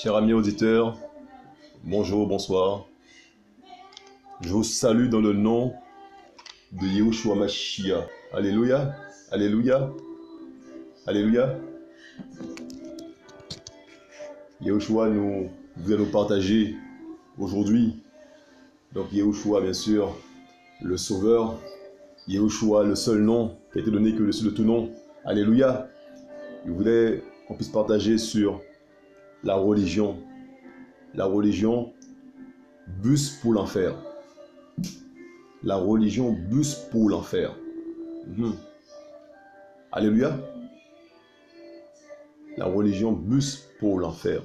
Chers amis auditeurs, bonjour, bonsoir. Je vous salue dans le nom de Yahushua Mashiach. Alléluia, alléluia, alléluia. Yahushua nous vient nous partager aujourd'hui. Donc Yahushua, bien sûr, le Sauveur. Yahushua, le seul nom qui a été donné que le dessus de tout nom. Alléluia. Je voudrais qu'on puisse partager sur la religion. La religion, bus pour l'enfer. La religion, bus pour l'enfer. Alléluia. La religion, bus pour l'enfer.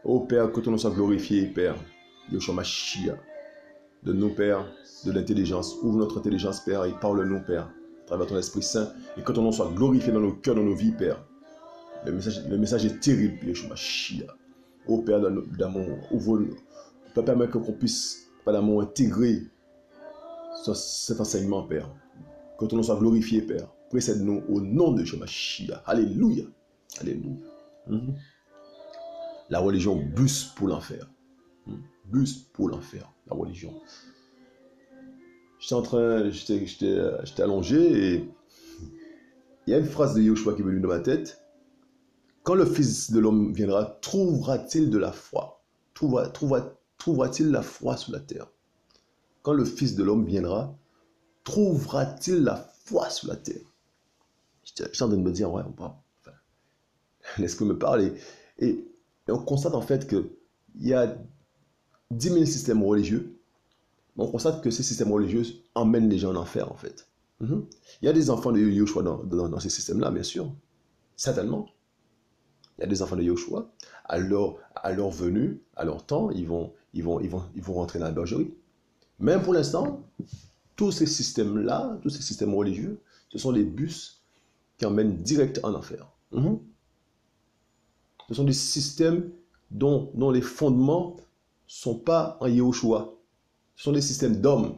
Ô Père, que ton nom soit glorifié, Père. Yahushua Mashiach. Donne-nous, Père, de l'intelligence. Ouvre notre intelligence, Père, et parle-nous, Père, à travers ton Esprit Saint. Et que ton nom soit glorifié dans nos cœurs, dans nos vies, Père. Le message est terrible, Yahushua Mashiach. Ô Père d'amour, ouvre, Père, permet qu'on puisse, Père d'amour, intégrer cet enseignement, Père. Que ton nom soit glorifié, Père. Précède-nous au nom de Yahushua Mashiach. Alléluia. Alléluia. La religion bus pour l'enfer. Bus pour l'enfer, la religion. J'étais allongé et il y a une phrase de Yahushua qui est venue dans ma tête. Quand le Fils de l'homme viendra, trouvera-t-il de la foi? Trouvera-t-il la foi sur la terre? Quand le Fils de l'homme viendra, trouvera-t-il la foi sur la terre? J'étais en train de me dire, ouais, l'Esprit me parle et on constate en fait qu'il y a 10 000 systèmes religieux. On constate que ces systèmes religieux emmènent les gens en enfer en fait. Il y a des enfants de Yahushua dans ces systèmes-là, bien sûr. Certainement. Il y a des enfants de Yahushua. À leur venue, à leur temps, ils vont rentrer dans la bergerie. Même pour l'instant, tous ces systèmes-là, tous ces systèmes religieux, ce sont les bus qui emmènent direct en enfer. Ce sont des systèmes dont les fondements ne sont pas en Yahushua. Ce sont des systèmes d'hommes.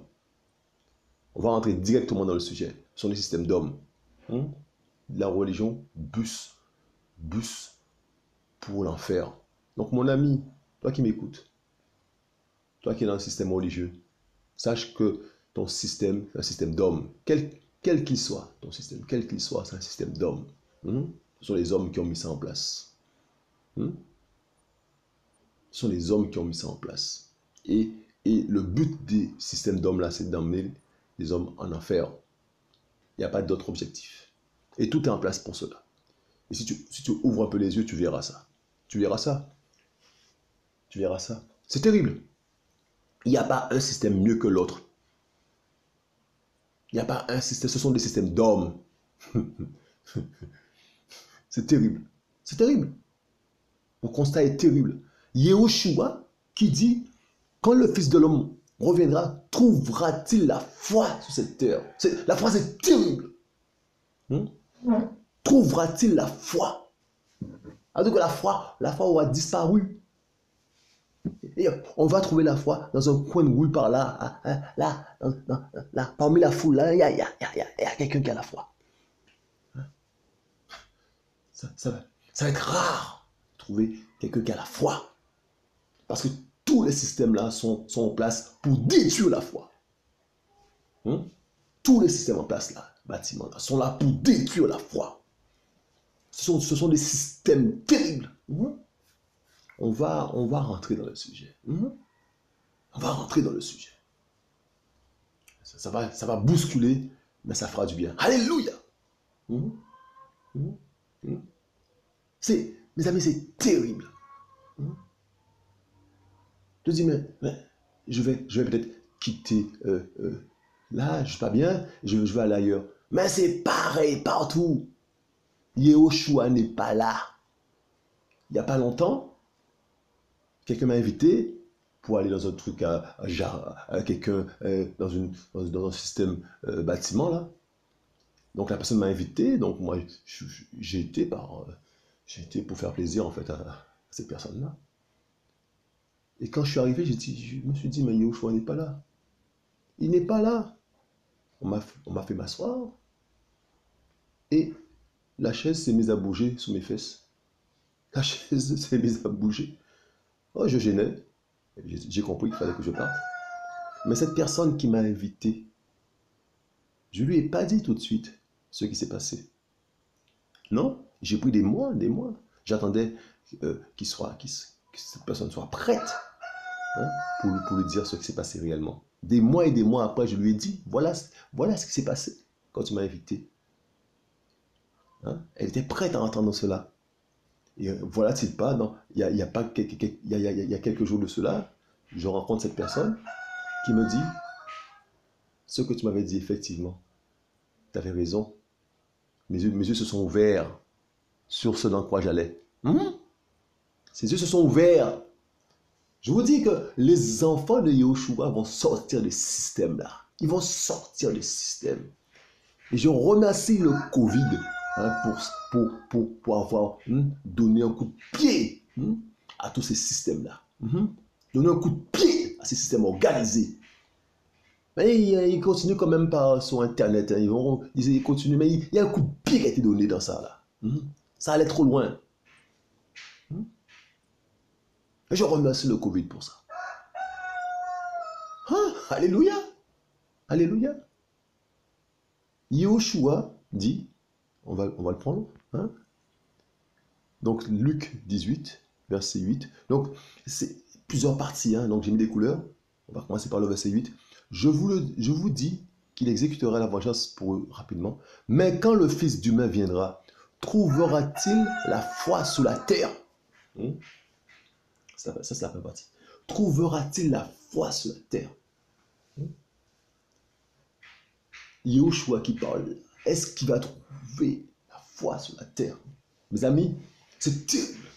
On va rentrer directement dans le sujet. Ce sont des systèmes d'hommes. La religion, bus pour l'enfer. Donc mon ami, toi qui m'écoutes, toi qui es dans le système religieux, sache que ton système, c'est un système d'hommes. Quel qu'il soit, ton système, quel qu'il soit, c'est un système d'hommes. Ce sont les hommes qui ont mis ça en place. Ce sont les hommes qui ont mis ça en place. Et le but des systèmes d'hommes là, c'est d'emmener les hommes en enfer. Il n'y a pas d'autre objectif. Et tout est en place pour cela. Et si tu ouvres un peu les yeux, tu verras ça. Tu verras ça. Tu verras ça. C'est terrible. Il n'y a pas un système mieux que l'autre. Il n'y a pas un système. Ce sont des systèmes d'hommes. C'est terrible. C'est terrible. Le constat est terrible. Yahushua qui dit, quand le Fils de l'homme reviendra, trouvera-t-il la foi sur cette terre? La phrase est terrible. Trouvera-t-il la foi? Alors que la foi aura disparu. Et on va trouver la foi dans un coin de rue par là, là, parmi la foule, là, il y a quelqu'un qui a la foi. Ça va être rare de trouver quelqu'un qui a la foi. Parce que tous les systèmes-là sont en place pour détruire la foi. Tous les systèmes en place là, bâtiments là, sont là pour détruire la foi. Ce sont des systèmes terribles. On va rentrer dans le sujet. On va rentrer dans le sujet. Ça va bousculer, mais ça fera du bien. Alléluia. Mes amis, c'est terrible. Je dis, mais je vais peut-être quitter là, je ne suis pas bien, je vais aller ailleurs. Mais c'est pareil partout. Yahushua n'est pas là. Il n'y a pas longtemps, quelqu'un m'a invité pour aller dans un truc à quelqu'un dans un système bâtiment là. Donc la personne m'a invité, donc moi j'ai été pour faire plaisir en fait à ces personnes-là. Et quand je suis arrivé, je me suis dit, mais Yahushua n'est pas là. Il n'est pas là. On m'a fait m'asseoir. Et la chaise s'est mise à bouger sous mes fesses. La chaise s'est mise à bouger. Oh, je gênais. J'ai compris qu'il fallait que je parte. Mais cette personne qui m'a invité, je lui ai pas dit tout de suite ce qui s'est passé. Non, j'ai pris des mois, des mois. J'attendais que cette personne soit prête, hein, pour lui dire ce qui s'est passé réellement. Des mois et des mois après, je lui ai dit, voilà ce qui s'est passé quand tu m'as invité. Hein? Elle était prête à entendre cela. Et voilà-t-il pas, non, il y a quelques jours de cela, je rencontre cette personne qui me dit, ce que tu m'avais dit, effectivement, tu avais raison. Mes yeux se sont ouverts sur ce dans quoi j'allais. Ses yeux se sont ouverts. Je vous dis que les enfants de Yahushua vont sortir de ce système-là. Ils vont sortir de ce système. Et je remercie le Covid, hein, pour avoir donné un coup de pied à tous ces systèmes-là. Donner un coup de pied à ces systèmes organisés. Mais ils continuent quand même sur Internet. Hein, ils continuent, mais il y a un coup de pied qui a été donné dans ça. Là. Ça allait trop loin. Et je remercie le Covid pour ça. Ah, alléluia. Alléluia. Yahushua dit, on va le prendre, hein? Donc Luc 18, verset 8. Donc c'est plusieurs parties, hein? Donc j'ai mis des couleurs. On va commencer par le verset 8. Je vous dis qu'il exécutera la vengeance pour eux rapidement. Mais quand le Fils d'humain viendra, trouvera-t-il la foi sous la terre? Ça c'est la première partie. Trouvera-t-il la foi sur la terre? Yahushua qui parle. Est-ce qu'il va trouver la foi sur la terre? Mes amis, c'est terrible.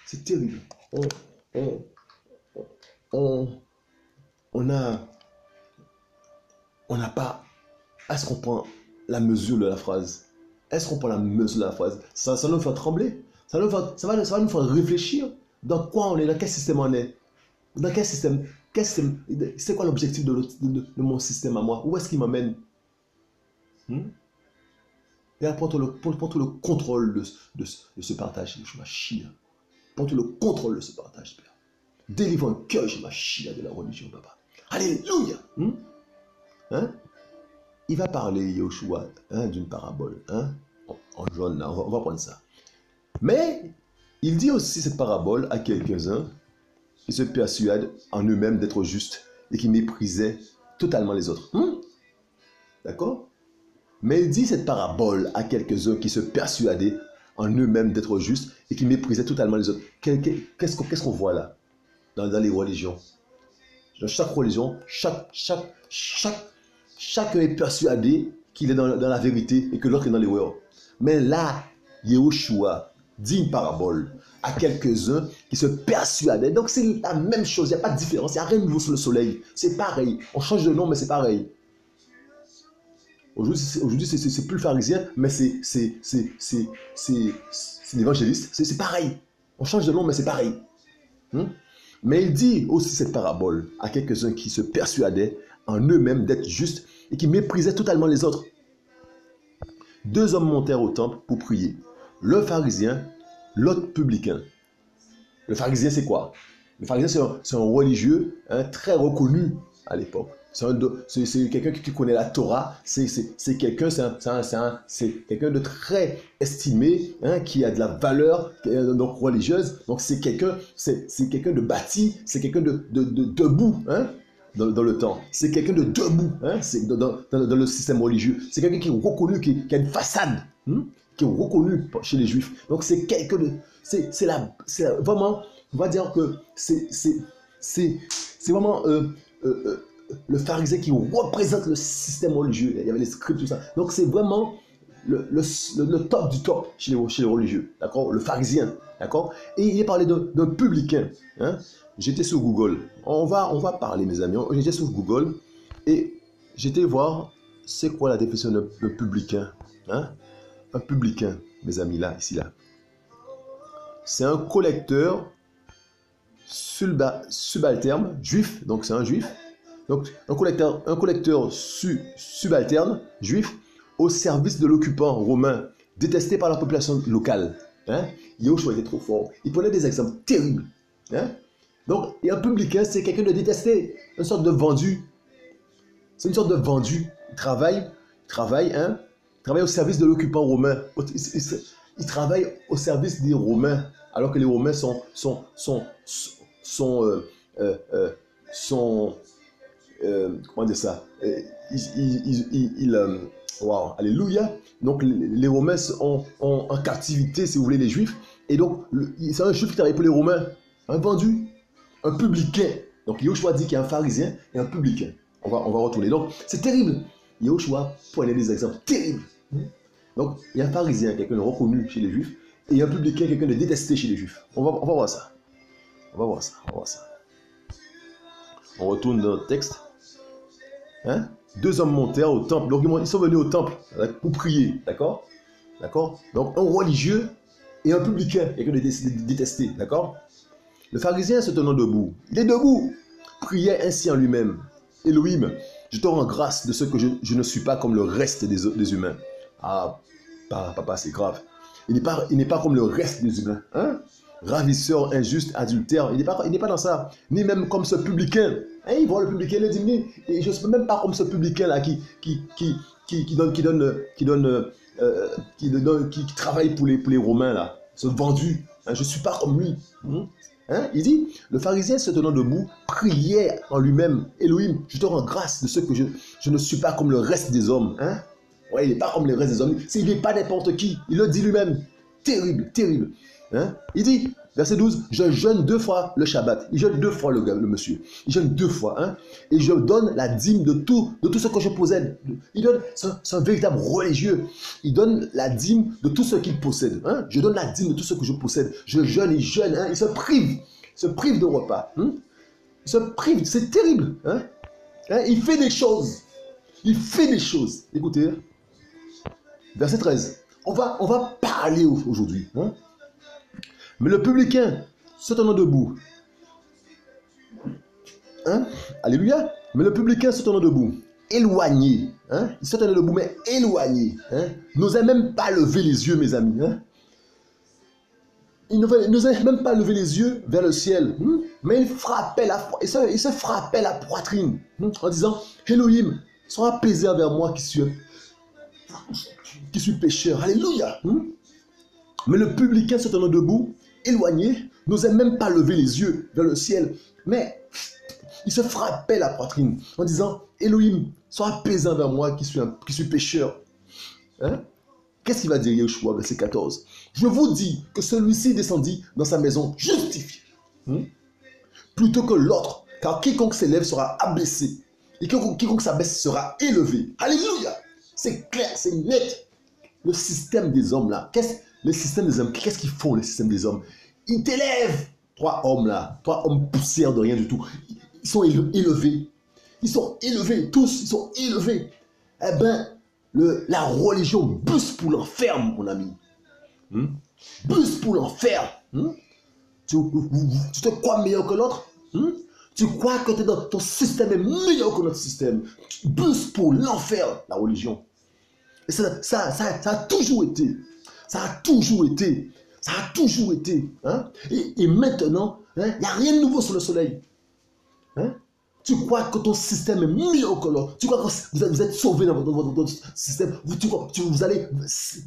C'est terrible. On n'a pas... Est-ce qu'on prend la mesure de la phrase? Est-ce qu'on prend la mesure de la phrase? Ça nous fait trembler. Ça va nous faire réfléchir. Dans quoi on est? Dans quel système on est? Dans quel système? C'est quoi l'objectif de mon système à moi? Où est-ce qu'il m'amène? Et prends tout le contrôle de ce partage. Je m'achille. Prends tout le contrôle de ce partage, Père. Délivre un cœur, je m'achille de la religion, Papa. Alléluia. Hein? Il va parler, Yahushua, d'une parabole. En jaune, là, on va prendre ça. Mais il dit aussi cette parabole à quelques-uns qui se persuadent en eux-mêmes d'être justes et qui méprisaient totalement les autres. D'accord? Mais il dit cette parabole à quelques-uns qui se persuadaient en eux-mêmes d'être justes et qui méprisaient totalement les autres. Qu'est-ce qu'on voit là dans les religions? Dans chaque religion, chacun est persuadé qu'il est dans la vérité et que l'autre est dans l'erreur. Mais là, Yahushua dit une parabole à quelques-uns qui se persuadaient. Donc c'est la même chose, il n'y a pas de différence, il n'y a rien de nouveau sous le soleil. C'est pareil, on change de nom mais c'est pareil. Aujourd'hui c'est plus le pharisien, mais c'est l'évangéliste, c'est pareil. On change de nom mais c'est pareil. Mais il dit aussi cette parabole à quelques-uns qui se persuadaient en eux-mêmes d'être justes et qui méprisaient totalement les autres. 2 hommes montèrent au temple pour prier. Le pharisien, l'autre publicain. Le pharisien, c'est quoi? Le pharisien, c'est un religieux très reconnu à l'époque. C'est quelqu'un qui connaît la Torah. C'est quelqu'un de très estimé, qui a de la valeur donc religieuse. Donc c'est quelqu'un de bâti, c'est quelqu'un de debout. Dans le temps. C'est quelqu'un de debout, c'est dans le système religieux. C'est quelqu'un qui est reconnu, qui a une façade, qui est reconnu chez les Juifs. Donc c'est quelqu'un de... C'est vraiment, on va dire que c'est vraiment le pharisien qui représente le système religieux. Il y avait les scripts, tout ça. Donc c'est vraiment le top du top chez les religieux. D'accord? Le pharisien. D'accord? Et il est parlé d'un publicain. J'étais sur Google. On va parler, mes amis. J'étais sur Google et j'étais voir c'est quoi la définition de publicain. Un publicain, mes amis, là, ici, là. C'est un collecteur subalterne, juif, donc c'est un juif. Donc un collecteur subalterne, juif, au service de l'occupant romain, détesté par la population locale. Hein? Yahushua était trop fort. Il prenait des exemples terribles. Hein? Donc, et un publicain, c'est quelqu'un de détesté, une sorte de vendu. C'est une sorte de vendu. Il travaille au service de l'occupant romain. Il travaille au service des Romains, alors que les Romains sont comment dire ça? Wow, alléluia. Donc les Romains sont en captivité, si vous voulez, les Juifs. Et donc, c'est un Juif qui travaille pour les Romains. Un vendu, un publicain. Donc Yahushua dit qu'il y a un pharisien et un publicain. On va retourner. Donc, c'est terrible. Yahushua prenait des exemples terribles. Donc, il y a un pharisien, quelqu'un de reconnu chez les Juifs, et un publicain, quelqu'un de détesté chez les Juifs. On va voir ça. On va voir ça. On retourne dans le texte. Hein? 2 hommes montèrent au temple. Donc, ils sont venus au temple pour prier. D'accord? Donc, un religieux et un publicain, quelqu'un de détesté. D'accord? Le pharisien se tenant debout. Il est debout. Priait ainsi en lui-même. Elohim, je te rends grâce de ce que je ne suis pas comme le reste des humains. Ah, papa, c'est grave. Il n'est pas comme le reste des humains. Hein? Ravisseur, injuste, adultère. Il n'est pas dans ça. Ni même comme ce publicain. Hein, il voit le publicain, il dit, et je ne suis même pas comme ce publicain-là qui travaille pour les Romains, là. Ce vendu. Hein, je ne suis pas comme lui. Hein? Il dit, le pharisien se tenant debout, priait en lui-même, Elohim, je te rends grâce de ce que je ne suis pas comme le reste des hommes. Hein? Ouais, il n'est pas comme les restes des hommes. Il n'est pas n'importe qui. Il le dit lui-même. Terrible, terrible. Hein? Il dit, verset 12, je jeûne 2 fois le Shabbat. Il jeûne 2 fois le monsieur. Il jeûne 2 fois. Hein? Et je donne la dîme de tout ce que je possède. C'est un véritable religieux. Il donne la dîme de tout ce qu'il possède. Hein? Je donne la dîme de tout ce que je possède. Je jeûne, il jeûne. Hein? Il se prive. Il se prive de repas. Hein? Il se prive. C'est terrible. Hein? Hein? Il fait des choses. Écoutez. Verset 13. On va parler aujourd'hui. Hein? Mais le publicain, se tenant debout. Hein? Alléluia. Mais le publicain se tenant debout. Éloigné. Hein? Il se tenait debout, mais éloigné. Hein? N'osait même pas lever les yeux, mes amis. Hein? Il n'osait même pas lever les yeux vers le ciel. Mais il se frappait la poitrine. En disant, Elohim, sois apaisé envers moi qui suis pécheur. Alléluia. Mais le publicain se tenant debout, éloigné, n'osait même pas lever les yeux vers le ciel. Mais il se frappait la poitrine en disant, Elohim, sois apaisé envers moi qui suis pécheur. Hein? Qu'est-ce qu'il va dire Yahushua, verset 14? Je vous dis que celui-ci descendit dans sa maison justifié. Plutôt que l'autre, car quiconque s'élève sera abaissé. Et quiconque s'abaisse sera élevé. Alléluia. C'est clair, c'est net. Le système des hommes là. Qu'est-ce qu'ils font, le système des hommes? Ils t'élèvent. 3 hommes là, 3 hommes poussières de rien du tout. Ils sont élevés. Ils sont élevés, tous, ils sont élevés. Eh bien, la religion bus pour l'enfer, mon ami. Bus pour l'enfer. Tu te crois meilleur que l'autre? Tu crois que ton système est meilleur que notre système? Bus pour l'enfer, la religion. Et ça a toujours été. Ça a toujours été. Hein? Et maintenant, il n'y a rien de nouveau sur le soleil. Hein? Tu crois que ton système est mieux que l'autre. Tu crois que vous êtes sauvé dans votre système. Vous allez,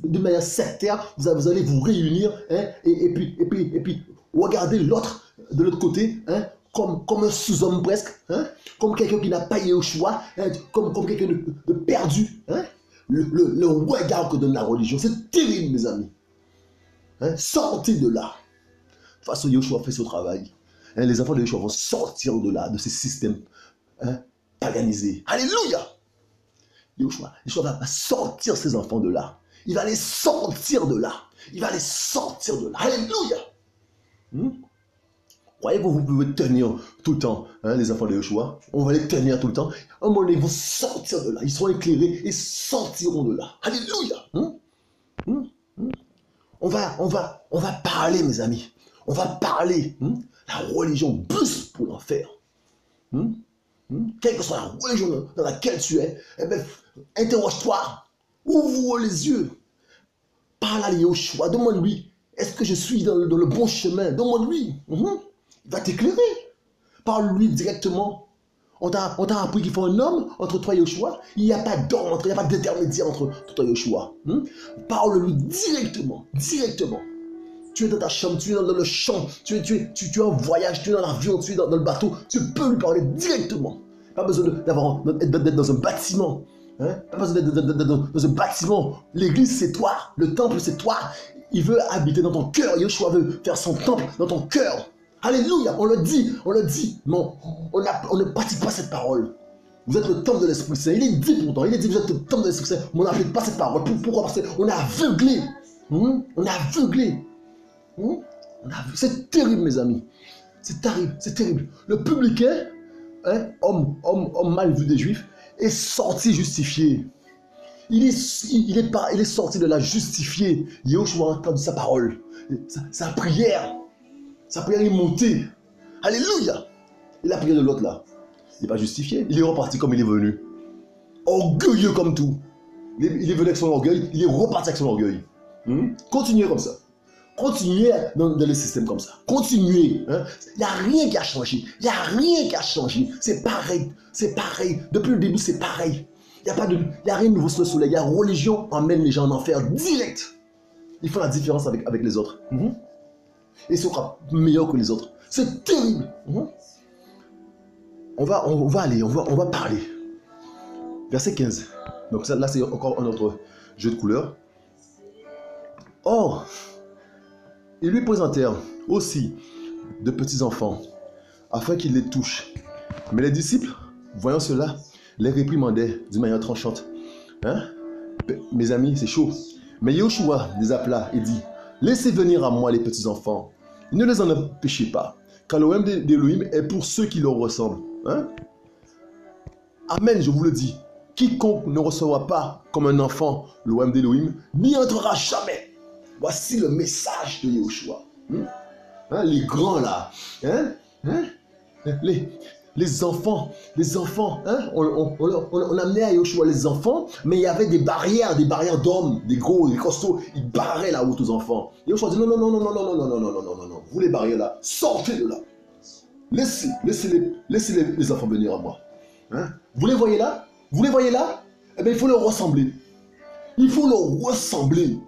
de manière sectaire, vous allez vous réunir, hein, et puis regardez l'autre de l'autre côté, hein, comme un sous-homme presque, hein, comme quelqu'un qui n'a pas eu au choix, hein, comme quelqu'un de perdu. Hein. Le regard que donne la religion, c'est terrible, mes amis. Hein, sortez de là. De toute façon, Yahushua fait son travail. Hein, les enfants de Yahushua vont sortir de là, de ces systèmes, hein, paganisés. Alléluia! Yahushua va sortir ses enfants de là. Il va les sortir de là. Alléluia! Croyez-vous que vous pouvez tenir tout le temps, hein, les enfants de Yahushua? On va les tenir tout le temps. À un moment donné, ils vont sortir de là. Ils seront éclairés et sortiront de là. Alléluia! On va parler, mes amis. On va parler. La religion bus pour l'enfer. Quelle que soit la religion dans laquelle tu es, eh bien, interroge-toi. Ouvre les yeux. Parle à Yahushua. Demande-lui. Est-ce que je suis dans le bon chemin? Demande-lui. Il va t'éclairer. Parle-lui directement. On t'a appris qu'il faut un homme entre toi et Yoshua. Il n'y a pas d'homme, il n'y a pas d'intermédiaire entre toi et Yoshua. Parle-lui directement. Directement. Tu es dans ta chambre, tu es dans le champ, tu es en voyage, tu es dans l'avion, tu es dans le bateau. Tu peux lui parler directement. Pas besoin d'être dans un bâtiment. Pas besoin d'être dans un bâtiment. L'église, c'est toi. Le temple, c'est toi. Il veut habiter dans ton cœur. Yoshua veut faire son temple dans ton cœur. Alléluia, on le dit, mais on ne pratique pas cette parole. Vous êtes le temple de l'Esprit Saint. Il est dit pourtant, il est dit vous êtes le temple de l'Esprit Saint, mais on n'applique pas cette parole. Pourquoi? Parce qu'on est aveuglé. On est aveuglé. C'est terrible, mes amis. C'est terrible, c'est terrible. Le publicain, homme mal vu des Juifs, est sorti justifié. Il est sorti de la justifiée. Yoshua a entendu sa parole, sa prière. Sa prière est montée. Alléluia. Et la prière de l'autre là, il n'est pas justifié. Il est reparti comme il est venu. Orgueilleux comme tout. Il est venu avec son orgueil, il est reparti avec son orgueil. Continuez comme ça. Continuez dans le système comme ça. Continuez. Il n'y a rien qui a changé. Il n'y a rien qui a changé. C'est pareil. C'est pareil. Depuis le début, c'est pareil. Il n'y a rien de nouveau sous le soleil. La religion emmène les gens en enfer direct. Ils font la différence avec les autres. Et sera meilleur que les autres. C'est terrible. On va parler. Verset 15. Donc là, c'est encore un autre jeu de couleurs. Or, ils lui présentèrent aussi de petits enfants, afin qu'ils les touchent. Mais les disciples, voyant cela, les réprimandaient d'une manière tranchante. Mes amis, c'est chaud. Mais Yoshua les appela et dit, laissez venir à moi les petits enfants. Ne les en empêchez pas, car le royaume d'Élohim est pour ceux qui leur ressemblent. Amen, je vous le dis. Quiconque ne recevra pas comme un enfant le royaume d'Élohim n'y entrera jamais. Voici le message de Yoshua. Les grands là. Les enfants, on amenait à Yoshua les enfants, mais il y avait des barrières d'hommes, des gros, des costauds, ils barraient la route aux enfants. Yoshua dit non, vous les barrières là, sortez de là. Laissez les enfants venir à moi. Vous les voyez là? Eh bien, il faut leur ressembler. Il faut leur ressembler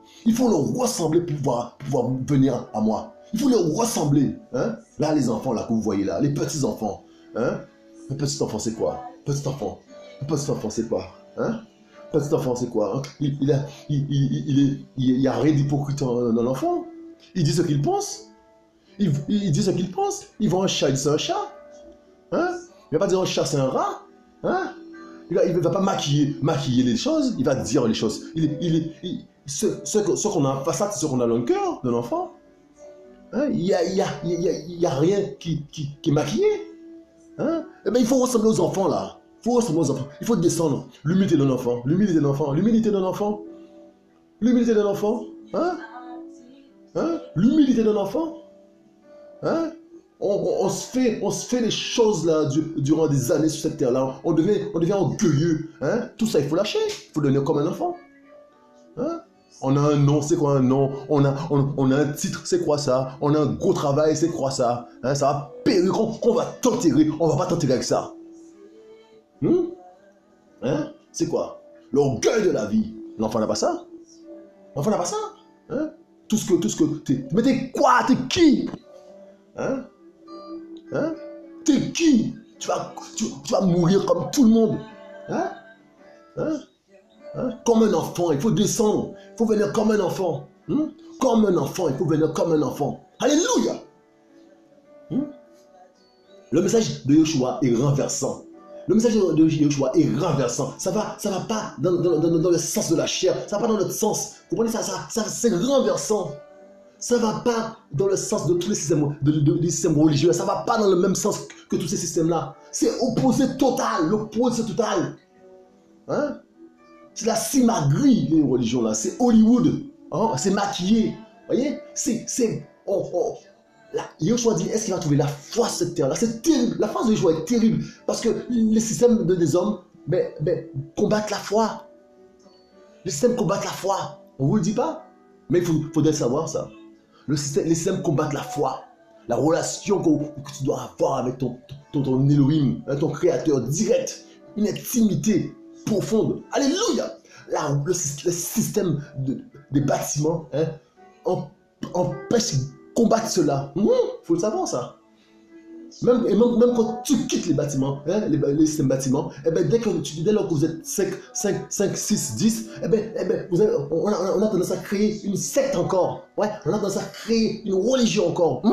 pour pouvoir venir à moi. Il faut leur ressembler. Là, les enfants là que vous voyez là, les petits enfants. Un petit enfant, c'est quoi? Petit enfant, c'est quoi? Petit enfant, c'est quoi? Il y a rien d'hypocrite dans l'enfant. Il dit ce qu'il pense. Il dit ce qu'il pense. Il voit un chat, il dit c'est un chat. Il ne va pas dire un chat, c'est un rat. Il ne va pas maquiller les choses. Il va dire les choses. Ce qu'on a en façade, c'est ce qu'on a dans le cœur de l'enfant. Il n'y a rien qui est maquillé. Eh bien, il faut ressembler aux enfants là. Il faut descendre. L'humilité d'un enfant. On se fait les choses là durant des années sur cette terre là. On devient orgueilleux. Tout ça, il faut lâcher. Il faut devenir comme un enfant. On a un nom, c'est quoi un nom? On a un titre, c'est quoi ça? On a un gros travail, c'est quoi ça? Ça va périr, qu'on va t'enterrer. On va pas t'enterrer avec ça. C'est quoi? L'orgueil de la vie. L'enfant n'a pas ça. Tout ce que t'es. Mais t'es quoi? T'es qui? T'es qui? Tu vas mourir comme tout le monde. Comme un enfant, il faut descendre. Il faut venir comme un enfant. Comme un enfant, il faut venir comme un enfant. Alléluia. Le message de Yoshua est renversant. Ça va pas dans le sens de la chair. Ça va pas dans notre sens. Vous comprenez ça, c'est renversant. Ça va pas dans le sens de tous les systèmes, des systèmes religieux. Ça va pas dans le même sens que tous ces systèmes-là. C'est l'opposé total. C'est la simagrée, les religions là. C'est Hollywood. C'est maquillé. Vous voyez? Yoshua dit, est-ce qu'il va trouver la foi sur cette terre-là? C'est terrible. La foi de Yoshua est terrible. Parce que les systèmes des hommes combattent la foi. Les systèmes combattent la foi. On ne vous le dit pas? Mais il faudrait savoir ça. Les systèmes combattent la foi. La relation que tu dois avoir avec ton Elohim, ton créateur direct. Une intimité profonde. Alléluia. Le système des bâtiments empêche de combattre cela. Faut le savoir ça. Même quand tu quittes les bâtiments, les systèmes bâtiments, dès lors que vous êtes 5, 6, 10, on a tendance à créer une secte encore. Ouais, on a tendance à créer une religion encore.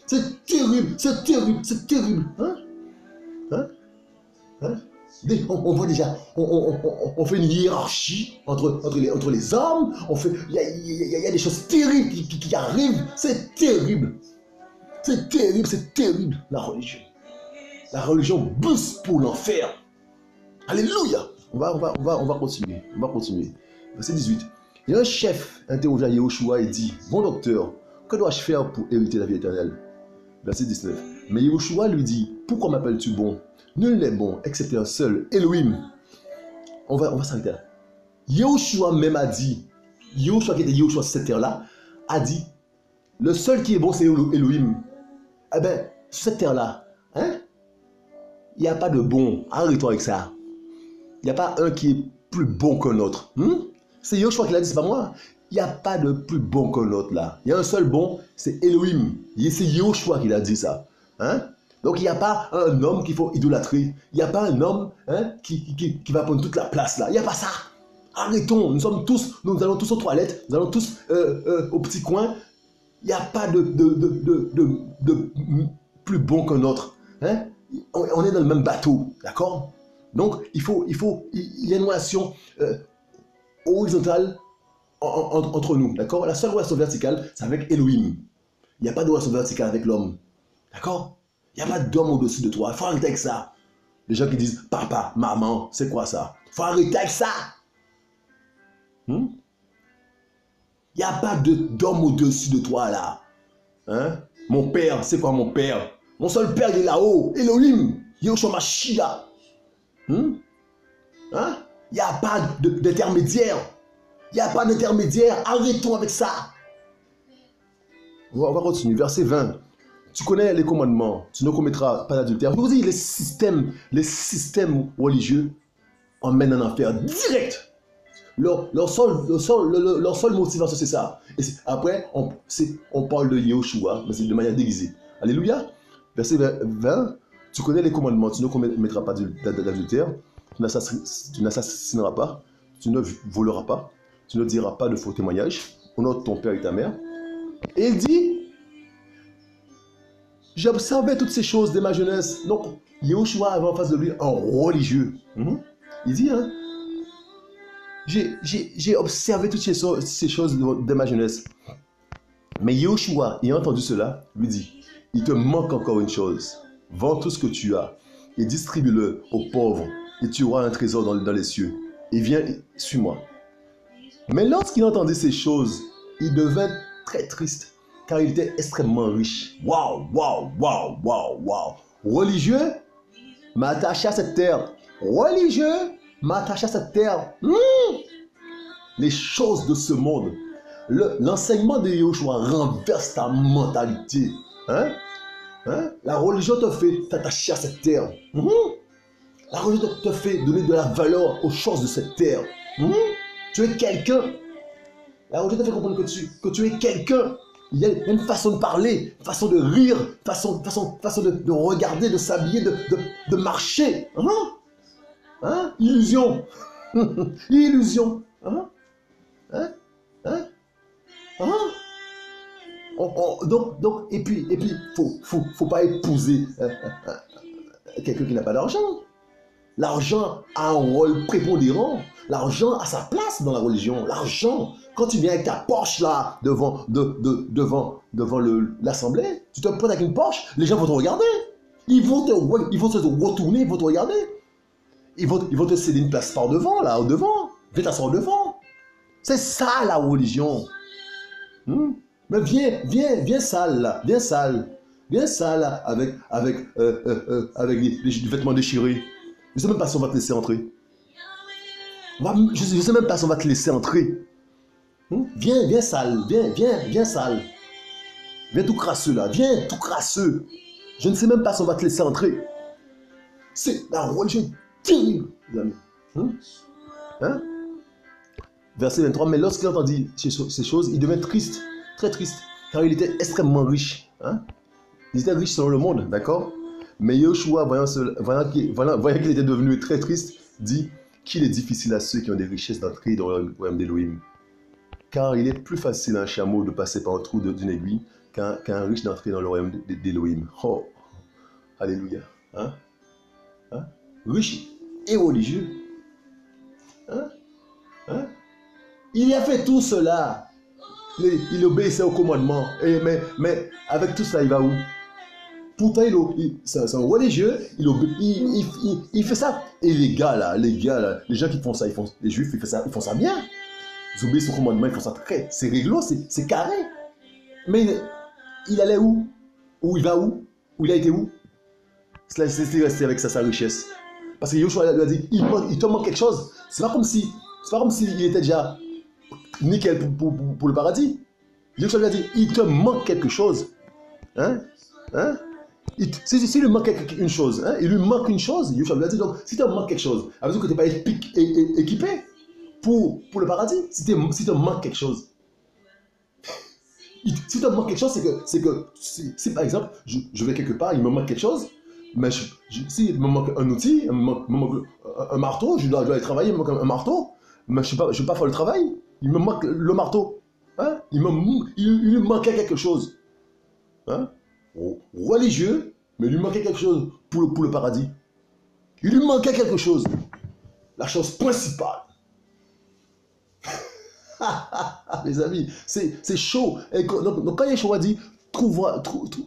C'est terrible, c'est terrible, c'est terrible. On voit déjà, on fait une hiérarchie entre les hommes. Il y a des choses terribles qui arrivent. C'est terrible. C'est terrible, la religion. La religion booste pour l'enfer. Alléluia. On va continuer. Verset 18. Il y a un chef interrogea Yahushua et dit, bon docteur, que dois-je faire pour hériter la vie éternelle? Verset 19. Mais Yahushua lui dit, pourquoi m'appelles-tu bon? Nul n'est bon, excepté un seul, Elohim. On va s'arrêter là. Yahushua même a dit, Yahushua qui était Yahushua sur cette terre-là, a dit, le seul qui est bon, c'est Elohim. Eh bien, sur cette terre-là, il n'y a pas de bon. Arrête-toi avec ça. Il n'y a pas un qui est plus bon qu'un autre. C'est Yahushua qui l'a dit, c'est pas moi. Il n'y a pas de plus bon qu'un autre là. Il y a un seul bon, c'est Elohim. C'est Yahushua qui l'a dit ça. Donc il n'y a pas un homme qu'il faut idolâtrer. Il n'y a pas un homme qui va prendre toute la place là. Il n'y a pas ça. Arrêtons. Nous allons tous aux toilettes. Nous allons tous au petit coin. Il n'y a pas de plus bon qu'un autre. On est dans le même bateau. D'accord? Donc il y a une relation horizontale entre nous. D'accord? La seule relation verticale, c'est avec Elohim. Il n'y a pas de relation verticale avec l'homme. D'accord? Il n'y a pas d'homme au-dessus de toi. Il faut arrêter avec ça. Les gens qui disent papa, maman, c'est quoi ça? Il faut arrêter avec ça. Il n'y a pas d'homme au-dessus de toi là. Mon père, c'est quoi mon père? Mon seul père, il est là-haut. Elohim. Yahushua Mashiach. Il n'y a pas d'intermédiaire. Il n'y a pas d'intermédiaire. Arrêtons avec ça. On va continuer. Verset 20. Tu connais les commandements. Tu ne commettras pas d'adultère. Je vous dis, les systèmes religieux emmènent en enfer direct. Leur seule motivation, c'est ça. Et après, on parle de Yahushua, mais c'est de manière déguisée. Alléluia. Verset 20. Tu connais les commandements. Tu ne commettras pas d'adultère. Tu n'assassineras pas. Tu ne voleras pas. Tu ne diras pas de faux témoignages. Honore ton père et ta mère. Et il dit, j'ai observé toutes ces choses dès ma jeunesse. Donc, Yahushua avait en face de lui un religieux. Il dit, j'ai observé toutes ces choses dès ma jeunesse. Mais Yahushua, ayant entendu cela, lui dit, il te manque encore une chose. Vends tout ce que tu as et distribue-le aux pauvres et tu auras un trésor dans les cieux. Et viens, suis-moi. Mais lorsqu'il entendit ces choses, il devint très triste, car il était extrêmement riche. Waouh. Religieux, m'attacher à cette terre. Les choses de ce monde. L'enseignement de Yahushua renverse ta mentalité. La religion te fait t'attacher à cette terre. La religion te fait donner de la valeur aux choses de cette terre. Tu es quelqu'un. La religion te fait comprendre que tu es quelqu'un. Il y a une façon de parler, une façon de rire, une façon de regarder, de s'habiller, de marcher. Illusion. Illusion. Donc, et puis, faut pas épouser quelqu'un qui n'a pas d'argent. L'argent a un rôle prépondérant. L'argent a sa place dans la religion. L'argent, quand tu viens avec ta Porsche là devant l'assemblée, tu te prends avec une Porsche, les gens vont te regarder. Ils vont se retourner, ils vont te regarder. Ils vont te céder une place par devant, là, au devant. Viens t'asseoir devant. C'est ça la religion. Mais viens sale là, viens sale là, avec les vêtements déchirés. Je ne sais même pas si on va te laisser entrer. Je ne sais même pas si on va te laisser entrer. Viens sale, viens sale. Viens tout crasseux là, viens tout crasseux. Je ne sais même pas si on va te laisser entrer. C'est la religion terrible, les amis. Hein? Verset 23, mais lorsqu'il entendit ces choses, il devint triste, très triste, car il était extrêmement riche. Hein? Il était riche selon le monde, d'accord? Mais Yoshua, voyant qu'il était devenu très triste, dit qu'il est difficile à ceux qui ont des richesses d'entrer dans le royaume d'Élohim. Car il est plus facile à un chameau de passer par un trou d'une aiguille qu'un riche d'entrer dans le royaume d'Élohim. Oh, alléluia. Hein? Hein? Riche et religieux. Hein? Hein? Il a fait tout cela. Il obéissait au commandement. Mais avec tout ça, il va où? Pourtant, c'est un religieux, il fait ça. Et les gens qui font ça, les juifs, ils font ça bien. Ils obéissent au commandement, ils font ça très. C'est réglo, c'est carré. Mais il allait où? Où il va où? Où il a été où? C'est resté avec sa richesse. Parce que Yoshua lui a dit, il te manque quelque chose. C'est pas comme s'il était déjà nickel pour le paradis. Yoshua lui a dit, il te manque quelque chose. Hein? Hein? S'il lui manque une chose, hein? Il lui manque une chose, Yoshua lui a dit, donc si tu manques quelque chose, à mesure que tu n'es pas équipé pour le paradis, si tu manques quelque chose. Si tu manques quelque chose, c'est que si par exemple, je vais quelque part, il me manque quelque chose, mais s'il me manque un outil, il me manque un marteau, je dois aller travailler, il me manque un marteau, mais je ne vais pas faire le travail, il me manque le marteau. Hein? Il lui manquait quelque chose. Hein? Religieux, mais il lui manquait quelque chose pour le paradis. Il lui manquait quelque chose. La chose principale. Les amis, c'est chaud. Donc quand Yeshua dit,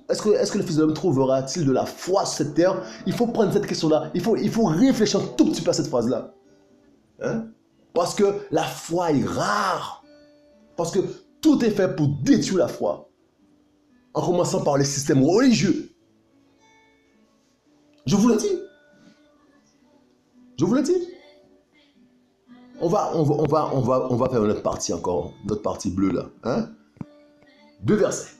est-ce que le Fils de l'homme trouvera-t-il de la foi sur cette terre? Il faut prendre cette question-là. Il faut réfléchir un tout petit peu à cette phrase-là. Hein? Parce que la foi est rare. Parce que tout est fait pour détruire la foi. En commençant par les systèmes religieux. Je vous le dis. Je vous le dis. On va faire notre partie encore, notre partie bleue là. Hein? 2 versets.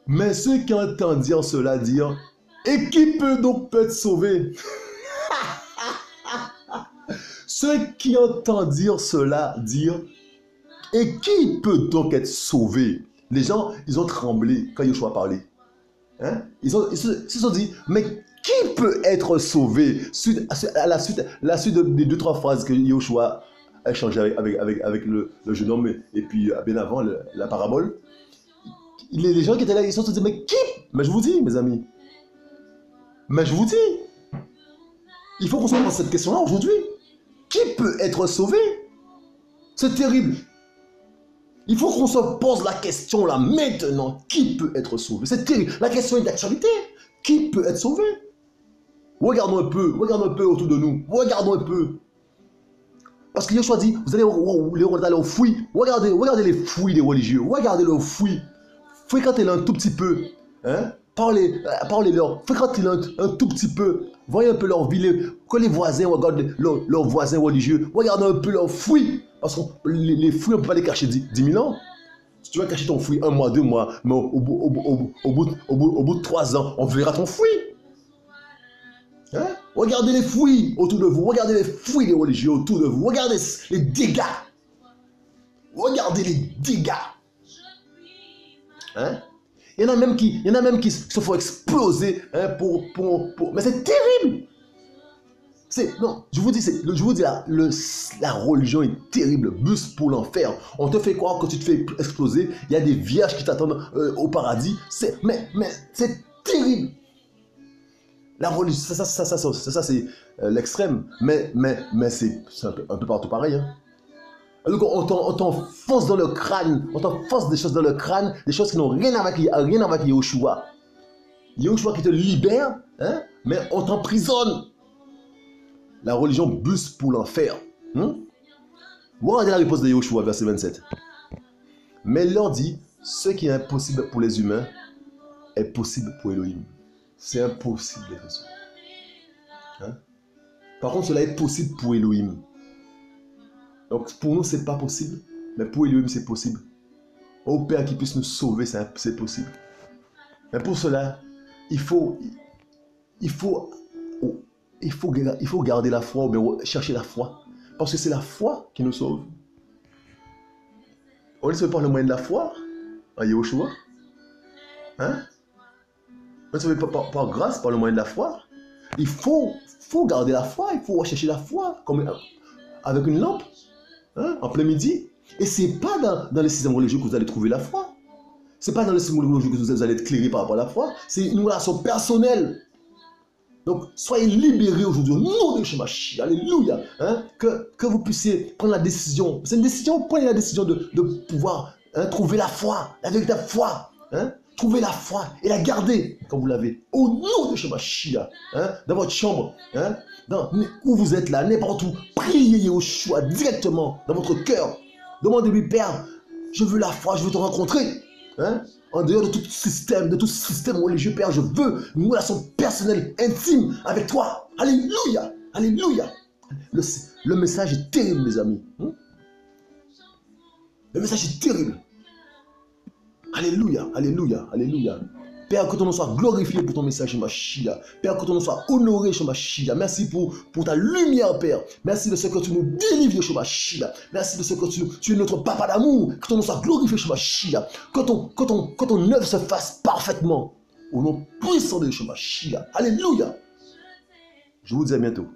Mais ceux qui entendent dire cela dire, et qui peut donc être sauvé? Ceux qui entendent dire cela dire, et qui peut donc être sauvé? Les gens, ils ont tremblé quand Yoshua parlait. Hein? Ils se sont dit, mais qui peut être sauvé? À la suite des 2-3 phrases que Yoshua a échangé avec le jeune homme et puis bien avant la parabole, les gens qui étaient là, ils se sont dit, mais qui? Mais je vous dis, mes amis, mais je vous dis, il faut qu'on se pose cette question-là aujourd'hui. Qui peut être sauvé? C'est terrible. Il faut qu'on se pose la question là maintenant. Qui peut être sauvé? C'est terrible. La question est d'actualité. Qui peut être sauvé? Regardons un peu autour de nous. Regardons un peu. Parce que Yeshua dit, vous allez aller aux fouilles. Regardez les fouilles des religieux. Regardez leurs fouilles. Fréquentez-les un tout petit peu. Hein? Parlez-leur. Fréquentez-les un tout petit peu. Voyez un peu leur vie. Que les voisins regardent leurs voisins religieux. Regardez un peu leurs fouilles. Parce que les fouilles, on ne peut pas les cacher 10 000 ans. Si tu vas cacher ton fouille 1 mois, 2 mois, mais au bout de 3 ans, on verra ton fouille. Hein? Regardez les fouilles autour de vous. Regardez les fouilles des religieux autour de vous. Regardez les dégâts. Regardez les dégâts. Hein? Il y en a même qui se font exploser hein, mais c'est terrible. Non, je vous dis, la religion est terrible, bus pour l'enfer. On te fait croire que tu te fais exploser, il y a des vierges qui t'attendent au paradis. Mais c'est terrible. La religion, ça c'est l'extrême, mais c'est un peu partout pareil. Hein. Donc on t'enfonce dans le crâne, on t'enfonce des choses dans le crâne, des choses qui n'ont rien à voir avec Yoshua. Yoshua qui te libère, hein, mais on t'emprisonne. La religion bus pour l'enfer. Regardez la réponse de Yoshua, verset 27. Mais il leur dit, ce qui est impossible pour les humains est possible pour Elohim. C'est impossible d'être sauvé. Hein? Par contre, cela est possible pour Elohim. Donc pour nous, ce n'est pas possible, mais pour Elohim, c'est possible. Au Père qui puisse nous sauver, c'est possible. Mais pour cela, il faut, il faut, il faut garder la foi, ou bien chercher la foi. Parce que c'est la foi qui nous sauve. On ne se par le moyen de la foi, en Yahushua. Hein? On ne se fait pas par grâce, par le moyen de la foi. Il faut garder la foi, il faut rechercher la foi, comme avec une lampe, hein, en plein midi. Et ce n'est pas dans les systèmes religieux que vous allez trouver la foi. Ce n'est pas dans les systèmes religieux que vous allez être éclairé par rapport à la foi. C'est une relation personnelle. Donc, soyez libérés aujourd'hui au nom de Shemashi. Alléluia. Hein? Que vous puissiez prendre la décision. C'est une décision, prenez la décision de pouvoir trouver la foi, la véritable foi. Hein? Trouver la foi et la garder comme vous l'avez. Au nom de Shemashi. Hein? Dans votre chambre, hein? Où vous êtes là, n'importe où. Priez au choix directement dans votre cœur. Demandez-lui, Père, je veux la foi, je veux te rencontrer. Hein? En dehors de tout système religieux, Père, je veux une relation personnelle, intime avec toi. Alléluia, alléluia. Le message est terrible, mes amis. Le message est terrible. Alléluia, alléluia, alléluia. Père, que ton nom soit glorifié pour ton message, Shemashia. Père, que ton nom soit honoré, Shemashia. Merci pour ta lumière, Père. Merci de ce que tu nous délivres, Shemashia. Merci de ce que tu es notre papa d'amour. Que ton nom soit glorifié, Shemashia. Que ton œuvre se fasse parfaitement. Au nom puissant de Shemashia. Alléluia. Je vous dis à bientôt.